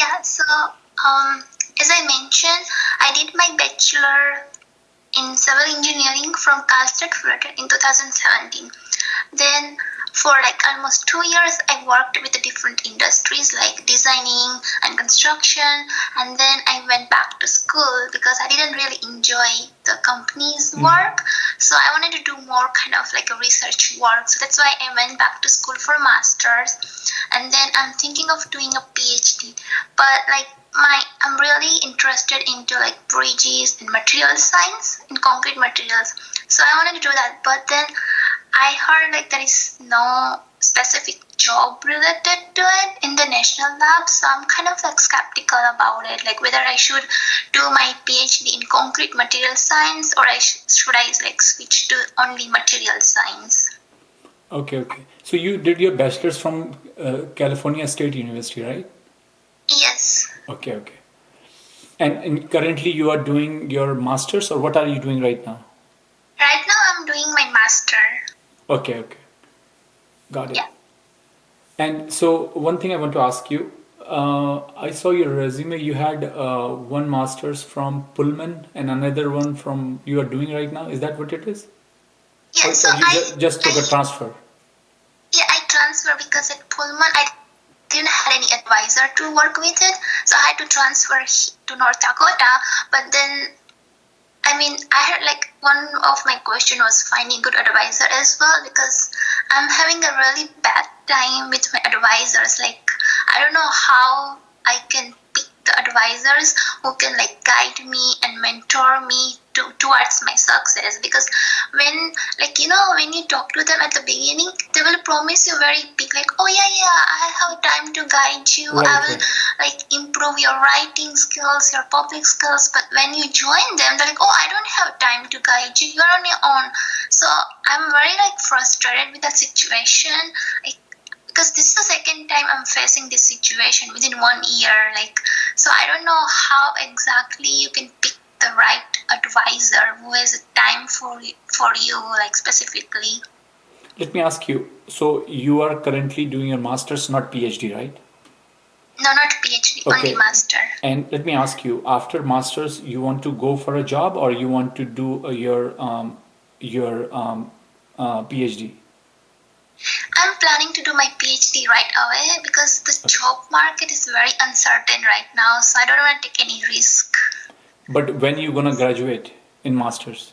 Yeah, as I mentioned, I did my bachelor in civil engineering from Cal State Fullerton in 2017. Then for like almost 2 years, I worked with the different industries like designing and construction. And then I went back to school because I didn't really enjoy the company's work. So I wanted to do more kind of like a research work. So that's why I went back to school for masters. And then I'm thinking of doing a PhD. But like I'm really interested into like bridges and material science in concrete materials. So I wanted to do that. But then I heard like there is no specific job related to it in the national lab, so I'm kind of like skeptical about it, like whether I should do my PhD in concrete material science or should I like switch to only material science. Okay. So you did your bachelor's from California State University, right? Yes. Okay. And currently you are doing your master's, or what are you doing right now? Right now I'm doing my master. Okay. Got it. Yeah. And so one thing I want to ask you, I saw your resume. You had one master's from Pullman and another one from you are doing right now. Is that what it is? Yeah, so Or you just took a transfer? Yeah, I transferred because at Pullman I didn't have any advisor to work with it, so I had to transfer to North Dakota. But then, I mean, I had like one of my question was finding good advisor as well, because I'm having a really bad time with my advisors. Like, I don't know how I can pick the advisors who can like guide me and mentor me towards my success, because when when you talk to them at the beginning, they will promise you very big, like, oh yeah, I have time to guide you, I will like improve your writing skills, your public skills. But when you join them, they're like, oh, I don't have time to guide you, you're on your own. So I'm very like frustrated with that situation, like, because this is the second time I'm facing this situation within 1 year. Like, so I don't know how exactly you can pick the right advisor who has time for you, like specifically. Let me ask you. So you are currently doing your master's, not PhD, right? No, not PhD, only master. And let me ask you, after master's, you want to go for a job or you want to do your PhD? I'm planning to do my PhD right away because the job market is very uncertain right now, so I don't want to take any risk. But when you gonna graduate in masters?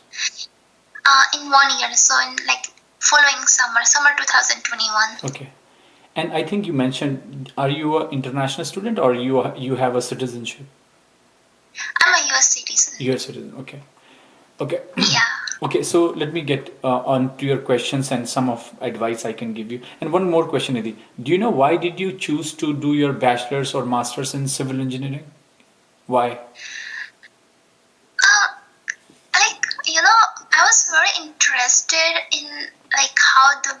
In 1 year, so in like following summer 2021. Okay. And I think you mentioned, are you an international student or you have a citizenship? I'm a US citizen. US citizen, okay. Yeah. Okay, so let me get on to your questions and some of advice I can give you. And one more question, Nidhi. Do you know why did you choose to do your bachelor's or master's in civil engineering? Why? I was very interested in like how the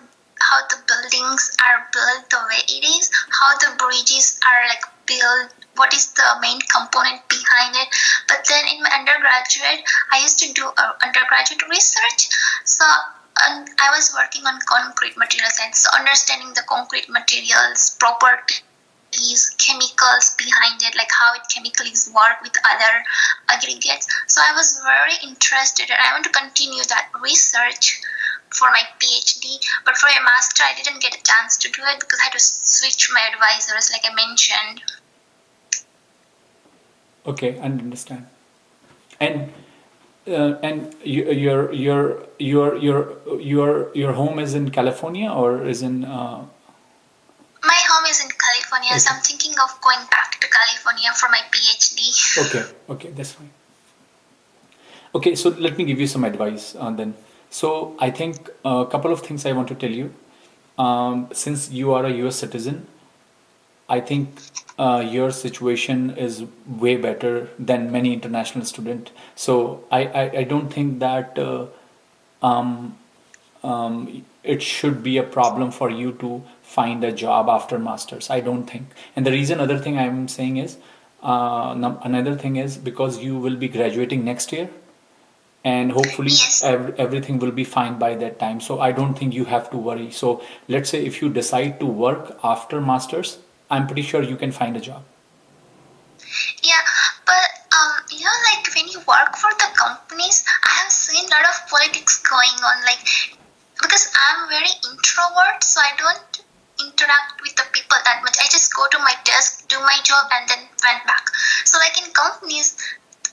buildings are built the way it is, how the bridges are like built, what is the main component behind it. But then in my undergraduate, I used to do undergraduate research. So I was working on concrete material science, so understanding the concrete materials, properties, chemicals behind it, like how it chemically work with other aggregates. So I was very interested and I want to continue that research for my PhD. But for a master, I didn't get a chance to do it because I had to switch my advisors, like I mentioned. Okay, I understand. And your home is in California or is in My home is in California, so I'm thinking of going back to California for my PhD. Okay, that's fine. Okay, so let me give you some advice then. So I think a couple of things I want to tell you. Since you are a US citizen, I think your situation is way better than many international students. So I don't think that it should be a problem for you to find a job after masters. I don't think. And the reason, other thing I'm saying is, another thing is because you will be graduating next year, and hopefully everything will be fine by that time. So I don't think you have to worry. So let's say if you decide to work after masters, I'm pretty sure you can find a job. Yeah, but like when you work for the companies, I have seen a lot of politics going on. Like because I'm very introvert, so I don't interact with the people that much. I just go to my desk, do my job, and then went back. So like in companies,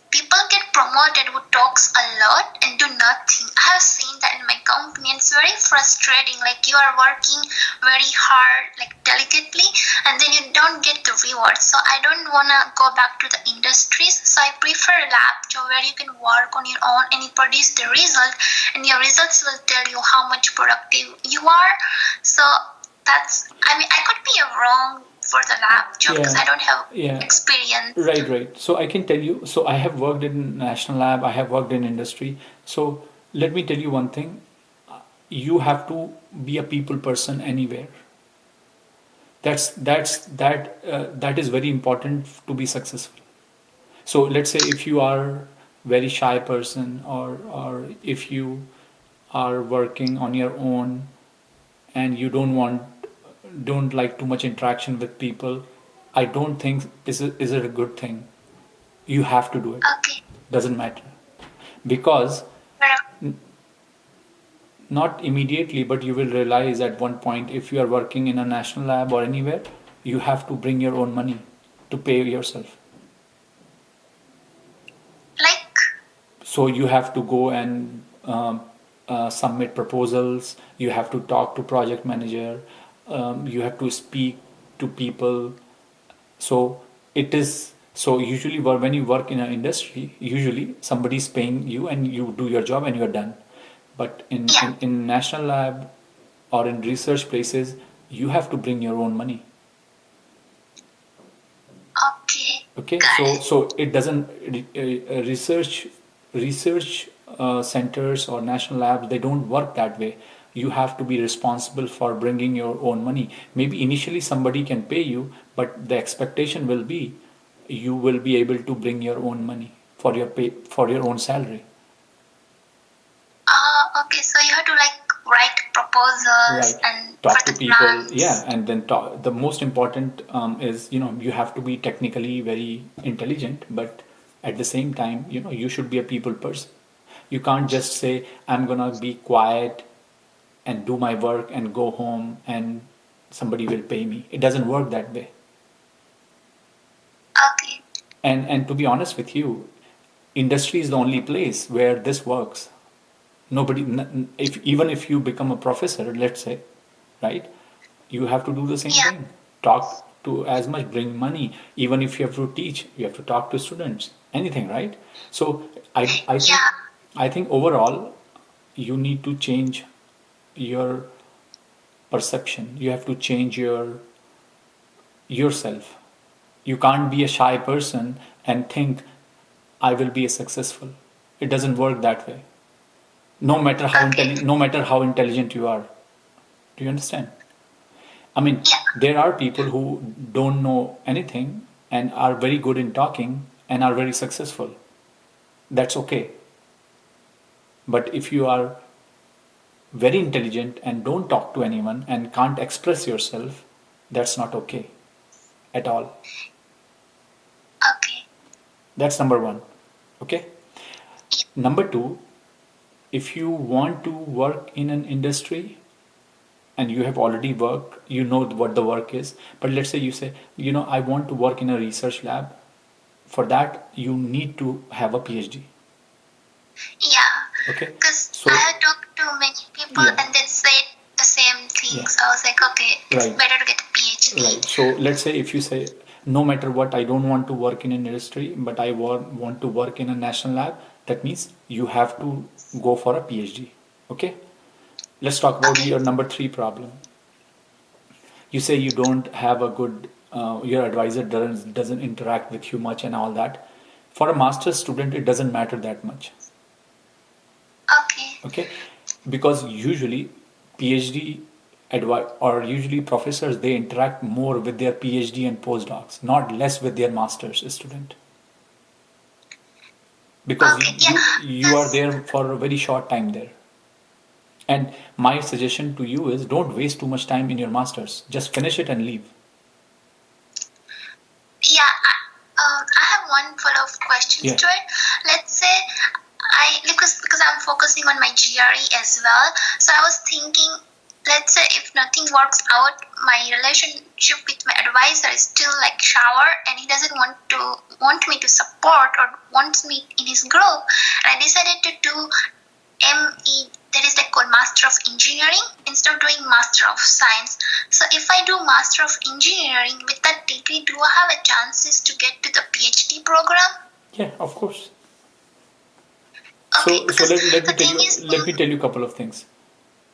people get promoted who talks a lot and do nothing. I have seen that in my company, and it's very frustrating. Like you are working very hard, like delicately, and then you don't get the reward. So I don't wanna go back to the industries. So I prefer a lab job where you can work on your own and you produce the result, and your results will tell you how much productive you are. So that's. I mean, I could be wrong for the lab job because Yeah, I don't have yeah. experience. Right, right. So I can tell you, so I have worked in national lab, I have worked in industry. So let me tell you one thing. You have to be a people person anywhere. That is very important to be successful. So let's say if you are very shy person, or if you are working on your own and you don't like too much interaction with people, I don't think is it a good thing. You have to do it. Okay. Doesn't matter, because Well, not immediately, but you will realize at one point, if you are working in a national lab or anywhere, you have to bring your own money to pay yourself. like, So you have to go and submit proposals, you have to talk to project manager, you have to speak to people. So it is, so usually when you work in an industry, usually somebody is paying you and you do your job and you're done. But yeah, in national lab or in research places, you have to bring your own money. okay, Okay, got so it. it doesn't research centers or national labs, they don't work that way. You have to be responsible for bringing your own money. Maybe initially somebody can pay you, but the expectation will be you will be able to bring your own money for your pay, for your own salary. Okay, so you have to like write proposals Right. and for Talk to the people, yeah, grants. and then talk. The most important is, you have to be technically very intelligent, but at the same time, you should be a people person. You can't just say, I'm gonna be quiet and do my work and go home and somebody will pay me. It doesn't work that way. Okay, And to be honest with you, industry is the only place where this works. Nobody, if even if you become a professor, let's say, right, you have to do the same yeah, thing. Talk to as much, bring money. Even if you have to teach, you have to talk to students, anything, right? So I think, yeah, overall you need to change your perception. You have to change yourself. You can't be a shy person and think I will be a successful. It doesn't work that way. okay, No matter how intelligent you are. Do you understand? I mean, yeah, there are people who don't know anything and are very good in talking and are very successful. That's okay. But if you are very intelligent and don't talk to anyone and can't express yourself, that's not okay at all. okay, That's number one. Okay? yeah, Number two, if you want to work in an industry and you have already worked, you know what the work is. But let's say you say, I want to work in a research lab. For that, you need to have a PhD. yeah. Okay? Because I So, had talked to many people yeah, and they said the same thing. yeah, So I was like, okay, it's right, better to get a PhD. right. So, let's say if you say, no matter what, I don't want to work in an industry, but I want to work in a national lab, that means you have to go for a PhD. Okay? Let's talk about Okay, your number three problem. You say you don't have a good, your advisor doesn't interact with you much and all that. For a master's student, it doesn't matter that much. okay, Okay, because usually PhD or usually professors, they interact more with their PhD and postdocs, not less with their master's student, because okay, yeah. you are Because there for a very short time there. And my suggestion to you is, don't waste too much time in your masters, just finish it and leave. yeah, I have one follow-up questions Yeah. to it. Let's say because I'm focusing on my GRE as well. So I was thinking, let's say if nothing works out, my relationship with my advisor is still like shower, and he doesn't want me to support or wants me in his group. And I decided to do ME, that is like called Master of Engineering instead of doing Master of Science. So if I do Master of Engineering with that degree, do I have a chances to get to the PhD program? Yeah, of course. Okay, So because let me the tell thing you is, a couple of things.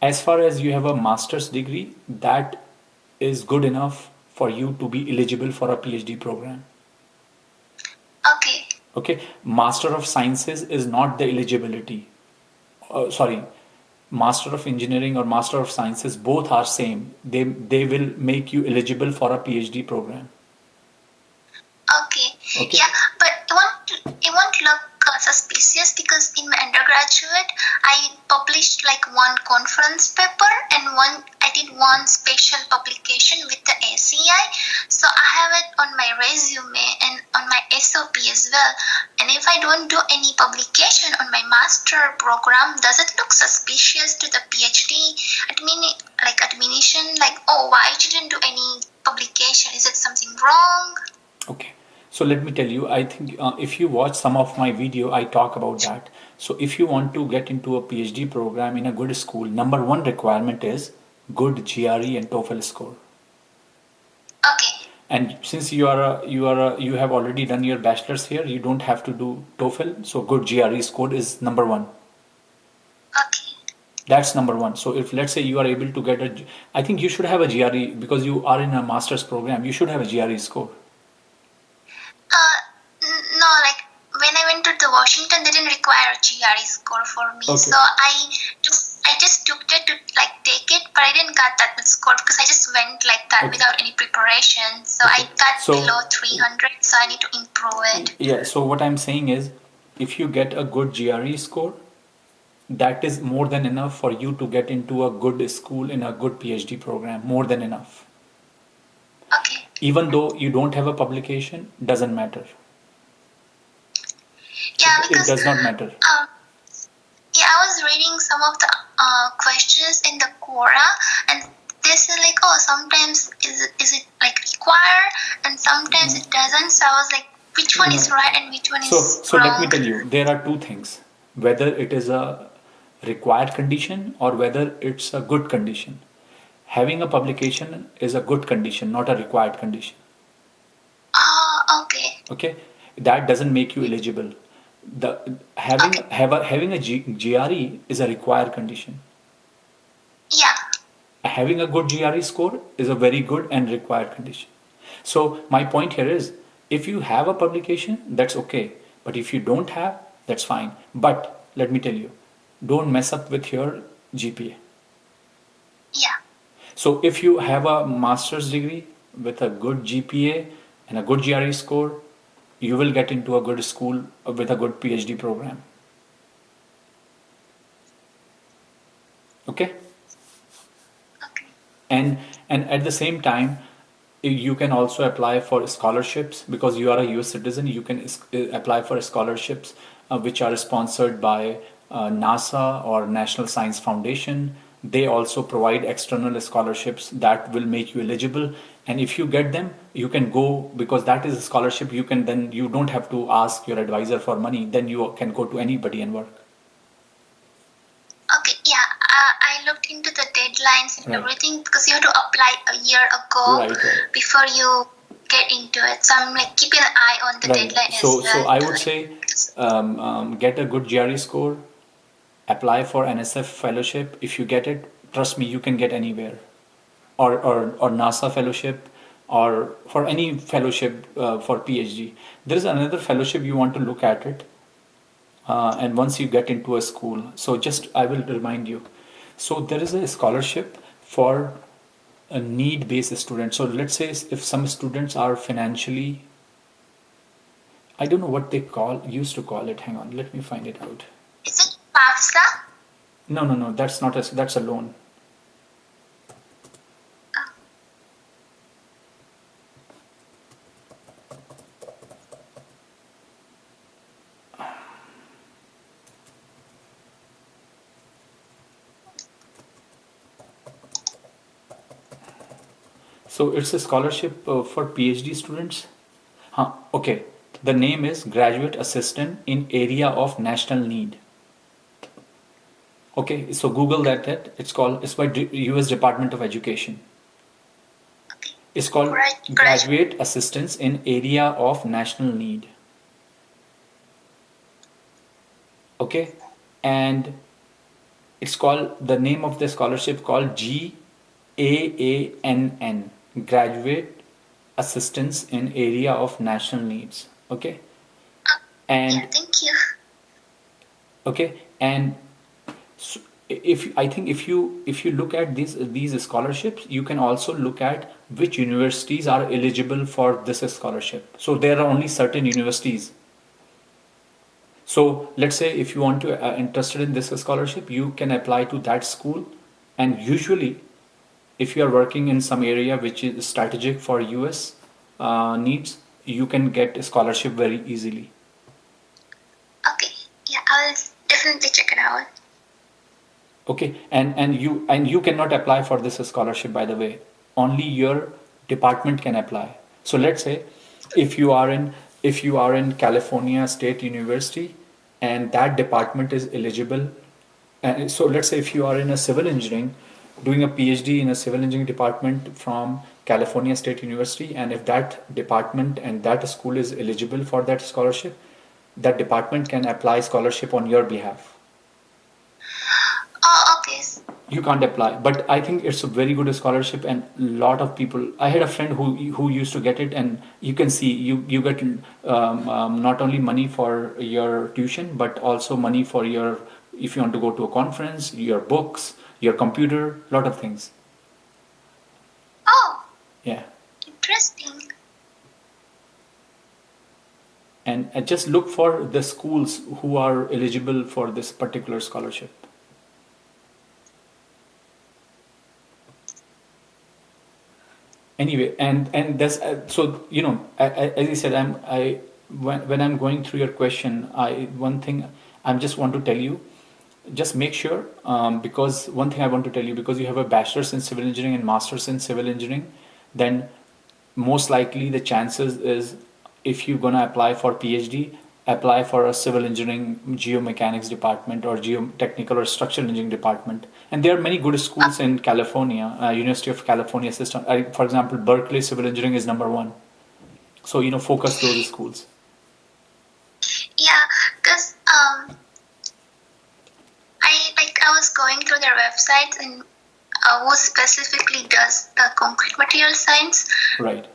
As far as you have a master's degree, that is good enough for you to be eligible for a PhD program. okay, Okay, Master of Sciences is not the eligibility. Sorry, Master of Engineering or Master of Sciences both are same. They will make you eligible for a PhD program. okay, Okay. yeah, but it won't look suspicious because in my undergraduate I published like one conference paper and I did one special publication with the ACI, so I have it on my resume and on my SOP as well. And if I don't do any publication on my master program, does it look suspicious to the PhD admission, like, oh, why you didn't do any publication? Is it something wrong? Okay. So let me tell you, I think if you watch some of my video, I talk about that. So if you want to get into a PhD program in a good school, number one requirement is good GRE and TOEFL score. Okay, And since you have already done your bachelor's here, you don't have to do TOEFL. So good GRE score is number one. okay. That's number one. So if let's say you are able to get I think you should have a GRE because you are in a master's program. You should have a GRE score. Uh, no, like when I went to the Washington, they didn't require a GRE score for me. Okay. So I just took it to like take it, but I didn't got that much score because I just went like that Okay. without any preparation. So Okay. I got So below 300, so I need to improve it. yeah. So what I'm saying is, if you get a good GRE score, that is more than enough for you to get into a good school in a good PhD program. More than enough. Okay. Even though you don't have a publication, doesn't matter. Yeah, It because does not matter. yeah, I was reading some of the questions in the Quora, and they say like, oh, sometimes is it like required, and sometimes it doesn't. So I was like, which one is No. right and which one So, is so let me wrong? tell you, there are two things: whether it is a required condition or whether it's a good condition. Having a publication is a good condition, not a required condition. Oh, okay, Okay, that doesn't make you eligible. The okay, having a GRE is a required condition. yeah, Having a good GRE score is a very good and required condition. So my point here is, if you have a publication, that's okay. But if you don't have, that's fine. But let me tell you, don't mess up with your GPA. yeah, So if you have a master's degree with a good GPA and a good GRE score, you will get into a good school with a good PhD program. Okay? okay, and and at the same time, you can also apply for scholarships because you are a US citizen. You can apply for scholarships which are sponsored by NASA or National Science Foundation. They also provide external scholarships that will make you eligible, and if you get them, you can go because that is a scholarship. You can then, you don't have to ask your advisor for money, then you can go to anybody and work. okay. Yeah, I looked into the deadlines and Right. everything because you have to apply a year ago Right. before you get into it. So I'm like keeping an eye on the Right. deadline as So well. I To would like, say get a good GRE score, apply for NSF fellowship. If you get it, trust me, you can get anywhere, or NASA fellowship, or for any fellowship for PhD. There is another fellowship you want to look at it, and once you get into a school. So just I will remind you. So there is a scholarship for a need-based student. So let's say if some students are financially, I don't know what they used to call it. Hang on, let me find it out. is it FAFSA? No, that's not that's a loan. So it's a scholarship for PhD students. Huh, okay. The name is Graduate Assistant in Area of National Need. Okay, so Google that. It's by U.S. Department of Education. Okay. It's called Graduate. Graduate Assistance in Area of National Need. Okay, and it's called, the name of the scholarship called GAANN, Graduate Assistance in Area of National Needs. Okay, Yeah, and thank you. okay, and so if I think if you look at these scholarships, you can also look at which universities are eligible for this scholarship. So there are only certain universities. So let's say if you want to interested in this scholarship, you can apply to that school, and usually if you are working in some area which is strategic for US needs, you can get a scholarship very easily. Okay. Yeah, I'll definitely check it out. Okay, and you cannot apply for this scholarship, by the way. Only your department can apply. So let's say if you are in if you are in California State University and that department is eligible, and so let's say if you are in a civil engineering, doing a PhD in a civil engineering department from California State University, and if that department and that school is eligible for that scholarship, that department can apply scholarship on your behalf. Oh, okay. You can't apply, but I think it's a very good scholarship, and a lot of people, I had a friend who used to get it, and you can see you get not only money for your tuition, but also money for your, if you want to go to a conference, your books, your computer, lot of things. Oh, Yeah, interesting. and just look for the schools who are eligible for this particular scholarship. Anyway, and that's so as I said, when I'm going through your question, I one thing I just want to tell you, just make sure, because one thing I want to tell you, because you have a bachelor's in civil engineering and master's in civil engineering, then most likely the chances is, if you're gonna apply for PhD, apply for a civil engineering geomechanics department or geotechnical or structural engineering department. And there are many good schools in California, University of California system. For example, Berkeley Civil Engineering is number one. So focus those schools. Yeah, because I was going through their websites and who specifically does the concrete material science. Right.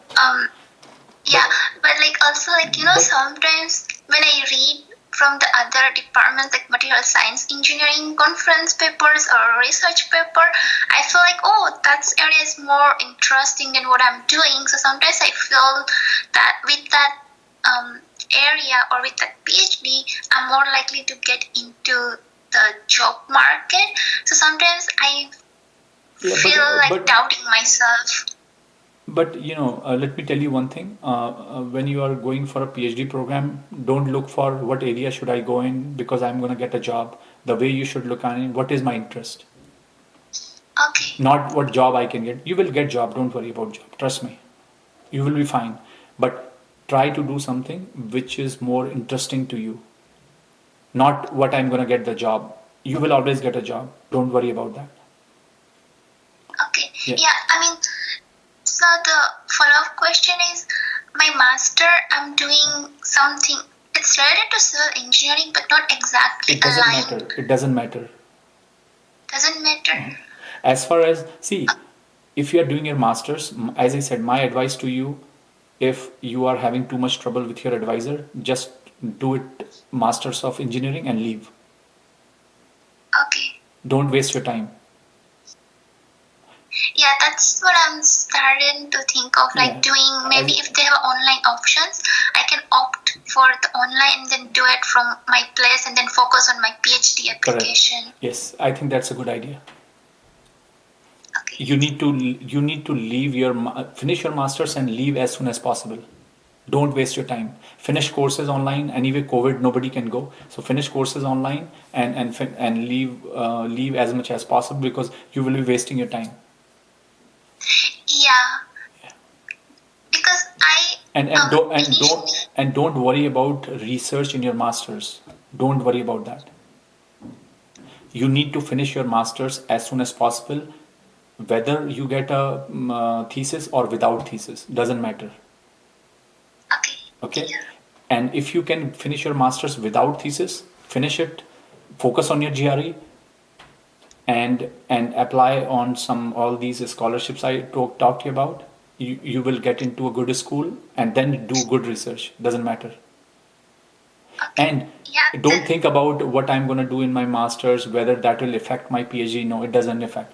Yeah, but like also like sometimes when I read from the other departments like material science engineering conference papers or research paper, I feel like, oh, that area is more interesting than what I'm doing. So sometimes I feel that with that area or with that PhD, I'm more likely to get into the job market. So sometimes I feel like doubting myself. But let me tell you one thing. When you are going for a PhD program, don't look for what area should I go in because I'm going to get a job. The way you should look at it, what is my interest? Okay. Not what job I can get. You will get job. Don't worry about job. Trust me. You will be fine. But try to do something which is more interesting to you. Not what I'm going to get the job. You will always get a job. Don't worry about that. Okay. Yeah, I mean, so the follow-up question is, my master, I'm doing something. It's related to civil engineering, but not exactly It doesn't aligned. matter. It doesn't matter. Doesn't matter. As far as, see, if you are doing your masters, as I said, my advice to you, if you are having too much trouble with your advisor, just do it masters of engineering and leave. Okay. Don't waste your time. Yeah, that's what I'm starting to think of, like doing maybe if they have online options, I can opt for the online and then do it from my place and then focus on my PhD application. Correct. Yes, I think that's a good idea. Okay. You need to leave finish your masters and leave as soon as possible. Don't waste your time. Finish courses online. Anyway, COVID, nobody can go. So finish courses online and leave as much as possible because you will be wasting your time. Yeah. And don't and don't Initially, and don't worry about research in your masters. Don't worry about that. You need to finish your masters as soon as possible, whether you get a thesis or without thesis, doesn't matter. okay, Okay, yeah, and if you can finish your masters without thesis, finish it, focus on your GRE, and apply on some all these scholarships I talked to you about. You will get into a good school and then do good research, doesn't matter. okay, And yeah, don't then think about what I'm going to do in my masters, whether that will affect my PhD. No, it doesn't affect.